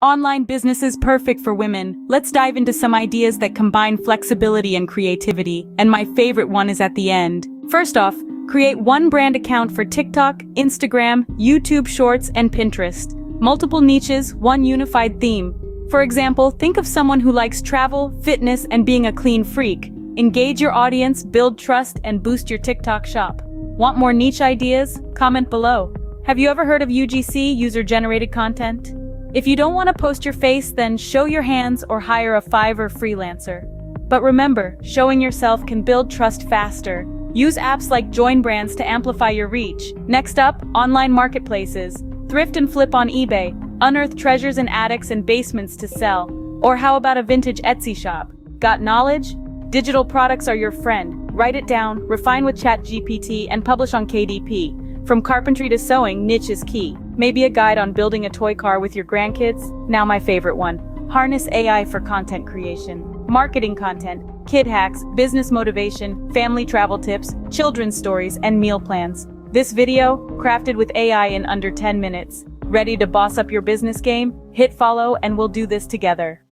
Online business is perfect for women. Let's dive into some ideas that combine flexibility and creativity, and my favorite one is at the end. First off, create one brand account for TikTok, Instagram, YouTube Shorts, and Pinterest. Multiple niches, one unified theme. For example, think of someone who likes travel, fitness, and being a clean freak. Engage your audience, build trust, and boost your TikTok shop. Want more niche ideas? Comment below. Have you ever heard of UGC, user-generated content? If you don't want to post your face, then show your hands or hire a Fiverr freelancer. But remember, showing yourself can build trust faster. Use apps like Join Brands to amplify your reach. Next up, online marketplaces. Thrift and flip on eBay. Unearth treasures in attics and basements to sell. Or how about a vintage Etsy shop? Got knowledge? Digital products are your friend. Write it down, refine with ChatGPT, and publish on KDP. From carpentry to sewing, niche is key. Maybe a guide on building a toy car with your grandkids? Now my favorite one. Harness AI for content creation. Marketing content, kid hacks, business motivation, family travel tips, children's stories, and meal plans. This video, crafted with AI in under 10 minutes. Ready to boss up your business game? Hit follow and we'll do this together.